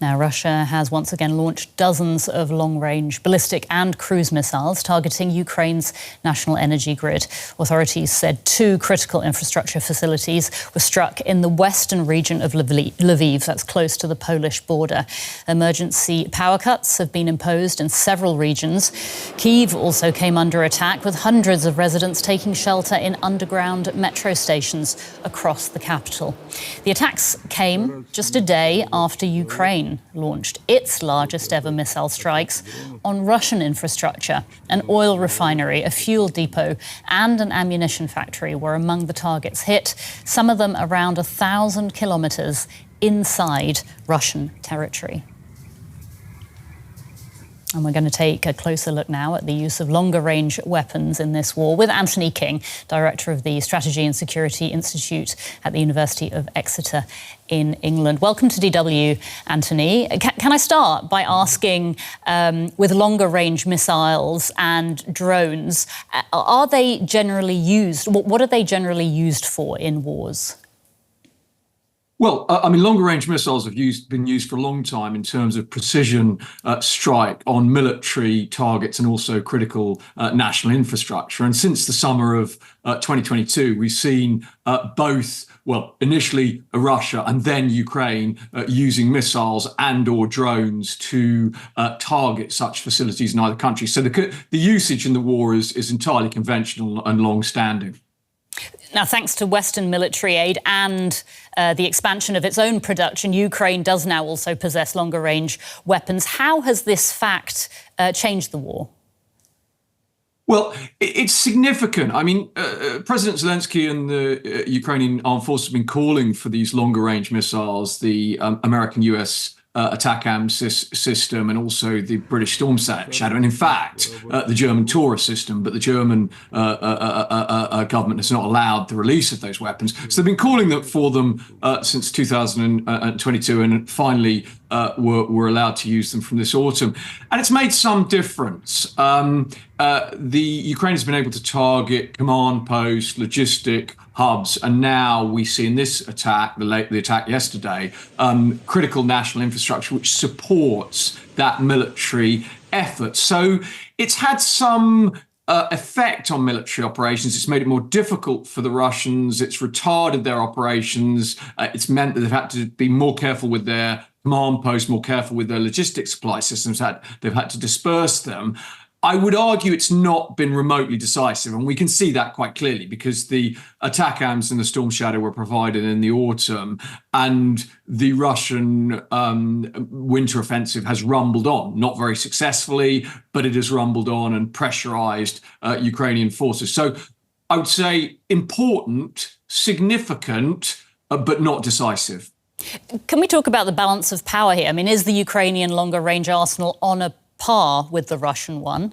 Now, Russia has once again launched dozens of long-range ballistic and cruise missiles targeting Ukraine's national energy grid. Authorities said 2 critical infrastructure facilities were struck in the western region of Lviv, that's close to the Polish border. Emergency power cuts have been imposed in several regions. Kyiv also came under attack, with hundreds of residents taking shelter in underground metro stations across the capital. The attacks came just a day after Ukraine launched its largest ever missile strikes on Russian infrastructure. An oil refinery, a fuel depot and an ammunition factory were among the targets hit, some of them around 1,000 kilometres inside Russian territory. And we're going to take a closer look now at the use of longer-range weapons in this war with Anthony King, Director of the Strategy and Security Institute at the University of Exeter in England. Welcome to DW, Anthony. Can I start by asking, with longer-range missiles and drones, are they generally used? What are they generally used for in wars? Well, I mean, longer-range missiles have been used for a long time in terms of precision strike on military targets and also critical national infrastructure. And since the summer of 2022, we've seen both, well, initially Russia and then Ukraine using missiles and/or drones to target such facilities in either country. So the usage in the war is entirely conventional and long-standing. Now, thanks to Western military aid and the expansion of its own production, Ukraine does now also possess longer-range weapons. How has this fact changed the war? Well, it's significant. I mean, President Zelenskyy and the Ukrainian armed forces have been calling for these longer-range missiles, the American-US ATACMS system and also the British Storm Shadow, and in fact the German Taurus system, but the German government has not allowed the release of those weapons. So they've been calling for them since 2022, and finally were allowed to use them from this autumn. And it's made some difference. The Ukraine has been able to target command posts, logistic hubs, and now we see in this attack, the attack yesterday, critical national infrastructure which supports that military effort. So it's had some effect on military operations. It's made it more difficult for the Russians. It's retarded their operations. It's meant that they've had to be more careful with their command posts, more careful with their logistics supply systems. They've had to disperse them. I would argue it's not been remotely decisive, and we can see that quite clearly because the ATACMS and the Storm Shadow were provided in the autumn, and the Russian winter offensive has rumbled on, not very successfully, but it has rumbled on and pressurized Ukrainian forces. So I would say important, significant, but not decisive. Can we talk about the balance of power here? I mean, is the Ukrainian longer-range arsenal on a par with the Russian one?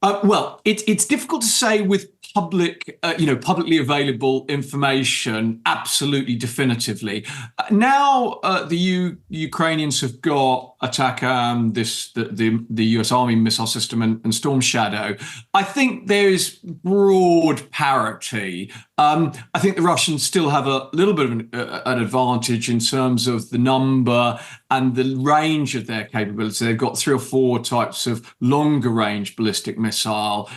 Well, it's difficult to say with publicly available information absolutely definitively. Now the Ukrainians have got ATACMS, the US Army missile system, and Storm Shadow. I think there is broad parity. I think the Russians still have a little bit of an advantage in terms of the number and the range of their capability. They've got 3 or 4 types of longer-range ballistic missile,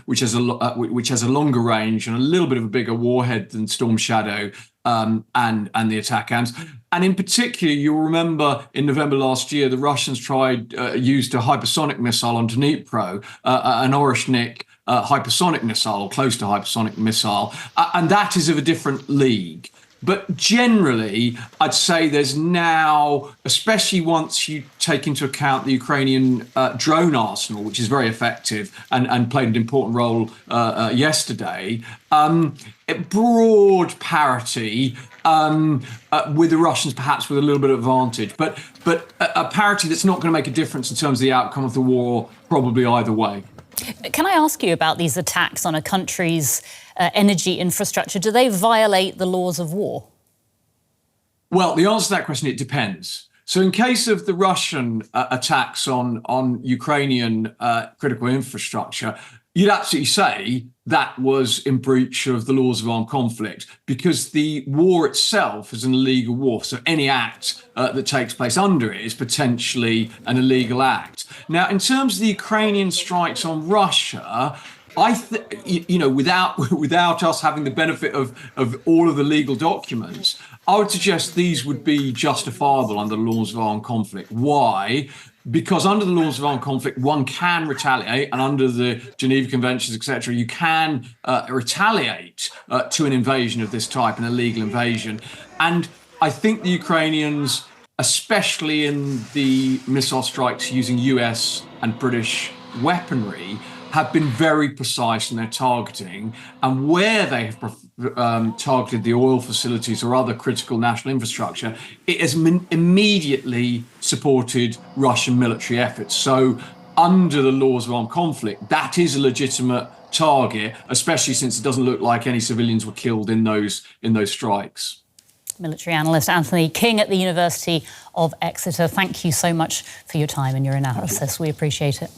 which has a longer range and a little bit of a bigger warhead than Storm Shadow and the ATACMS. And in particular, you'll remember in November last year, the Russians used a hypersonic missile on Dnipro, an Oreshnik hypersonic missile, or close to hypersonic missile, and that is of a different league. But generally, I'd say there's now, especially once you take into account the Ukrainian drone arsenal, which is very effective and played an important role yesterday, broad parity with the Russians, perhaps with a little bit of advantage, but a parity that's not going to make a difference in terms of the outcome of the war, probably either way. Can I ask you about these attacks on a country's energy infrastructure? Do they violate the laws of war? Well, the answer to that question, it depends. So in case of the Russian attacks on Ukrainian critical infrastructure, you'd absolutely say that was in breach of the laws of armed conflict, because the war itself is an illegal war. So any act that takes place under it is potentially an illegal act. Now, in terms of the Ukrainian strikes on Russia, without us having the benefit of all of the legal documents, I would suggest these would be justifiable under the laws of armed conflict. Why? Because under the laws of armed conflict, one can retaliate, and under the Geneva Conventions, etc., you can retaliate to an invasion of this type, an illegal invasion. And I think the Ukrainians, especially in the missile strikes using US and British weaponry, have been very precise in their targeting, and where they have targeted the oil facilities or other critical national infrastructure, it has immediately supported Russian military efforts. So under the laws of armed conflict, that is a legitimate target, especially since it doesn't look like any civilians were killed in those strikes. Military analyst Anthony King at the University of Exeter, thank you so much for your time and your analysis. We appreciate it.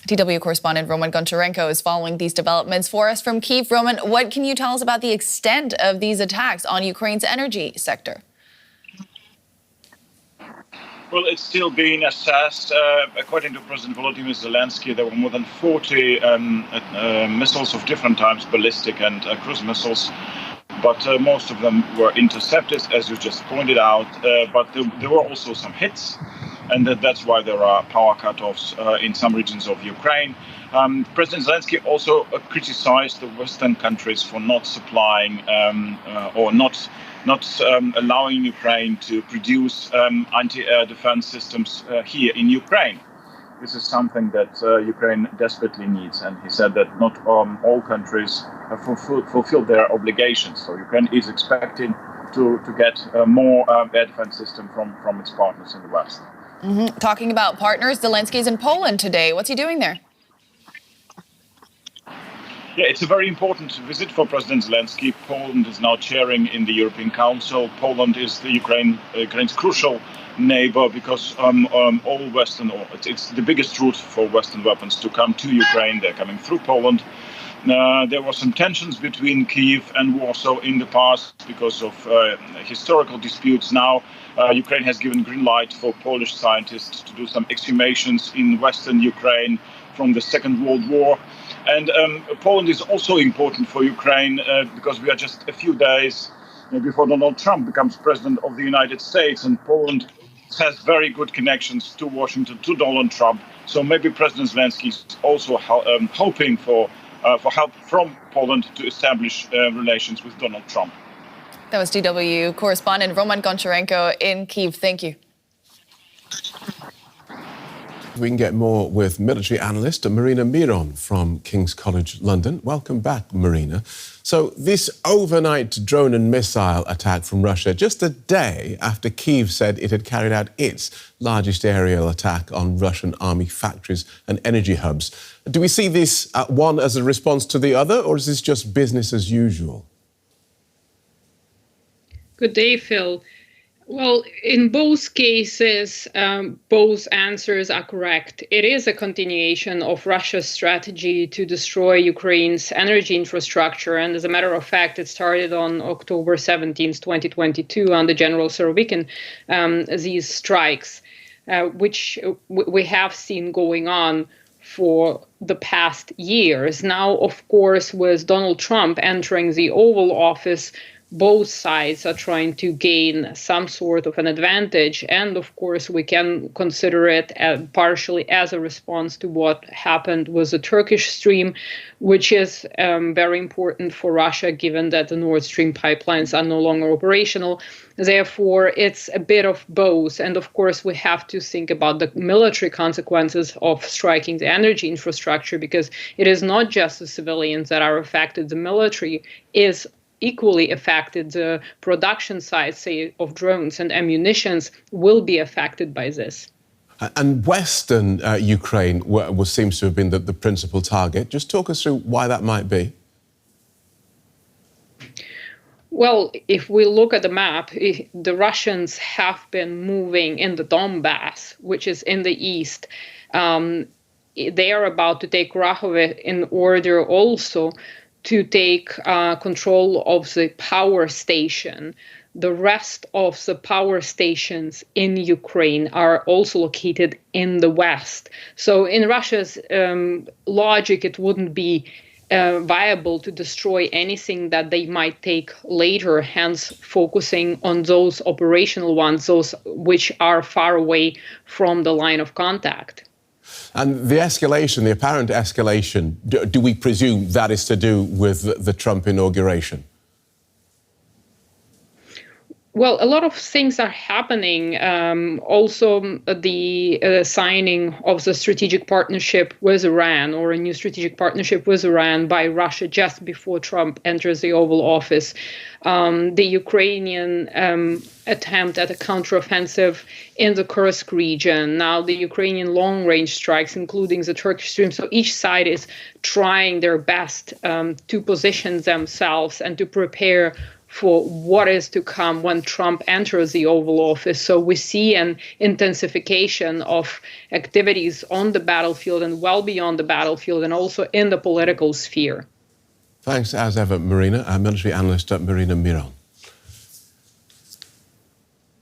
DW correspondent Roman Goncharenko is following these developments for us from Kyiv. Roman, what can you tell us about the extent of these attacks on Ukraine's energy sector? Well, it's still being assessed. According to President Volodymyr Zelenskyy, there were more than 40 missiles of different types, ballistic and cruise missiles. But most of them were intercepted, as you just pointed out. But there were also some hits. And that's why there are power cutoffs in some regions of Ukraine. President Zelenskyy also criticized the Western countries for not supplying or not allowing Ukraine to produce anti-air defense systems here in Ukraine. This is something that Ukraine desperately needs, and he said that not all countries have fulfilled their obligations. So Ukraine is expecting to get more air defense system from its partners in the West. Mm-hmm. Talking about partners, Zelenskyy is in Poland today. What's he doing there? Yeah, it's a very important visit for President Zelenskyy. Poland is now chairing in the European Council. Poland is the Ukraine's crucial neighbor because all Western, it's the biggest route for Western weapons to come to Ukraine. They're coming through Poland. There were some tensions between Kyiv and Warsaw in the past because of historical disputes. Now, Ukraine has given green light for Polish scientists to do some exhumations in Western Ukraine from the Second World War. And Poland is also important for Ukraine because we are just a few days before Donald Trump becomes president of the United States, and Poland has very good connections to Washington, to Donald Trump. So maybe President Zelenskyy is also hoping for help from Poland to establish relations with Donald Trump. That was DW correspondent Roman Goncharenko in Kyiv. Thank you. We can get more with military analyst Marina Miron from King's College London. Welcome back, Marina. So this overnight drone and missile attack from Russia, just a day after Kyiv said it had carried out its largest aerial attack on Russian army factories and energy hubs. Do we see this one as a response to the other, or is this just business as usual? Good day, Phil. Well, in both cases, both answers are correct. It is a continuation of Russia's strategy to destroy Ukraine's energy infrastructure. And as a matter of fact, it started on October 17th, 2022, under General Surovikin, these strikes, which we have seen going on for the past years. Now, of course, with Donald Trump entering the Oval Office, both sides are trying to gain some sort of an advantage. And of course, we can consider it partially as a response to what happened with the Turkish Stream, which is very important for Russia, given that the Nord Stream pipelines are no longer operational. Therefore, it's a bit of both. And of course, we have to think about the military consequences of striking the energy infrastructure, because it is not just the civilians that are affected. The military is equally affected. The production side, say, of drones and ammunitions will be affected by this. And Western Ukraine seems to have been the principal target. Just talk us through why that might be. Well, if we look at the map, the Russians have been moving in the Donbass, which is in the east, they are about to take Rakhove in order also to take control of the power station. The rest of the power stations in Ukraine are also located in the west. So in Russia's logic, it wouldn't be viable to destroy anything that they might take later, hence focusing on those operational ones, those which are far away from the line of contact. And the escalation, the apparent escalation, do we presume that is to do with the Trump inauguration? Well, a lot of things are happening. Also, the signing of the strategic partnership with Iran, or a new strategic partnership with Iran by Russia just before Trump enters the Oval Office. The Ukrainian attempt at a counteroffensive in the Kursk region. Now the Ukrainian long-range strikes, including the Turkish Stream. So each side is trying their best to position themselves and to prepare for what is to come when Trump enters the Oval Office. So we see an intensification of activities on the battlefield and well beyond the battlefield, and also in the political sphere. Thanks, as ever, Marina, military analyst Marina Miron.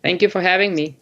Thank you for having me.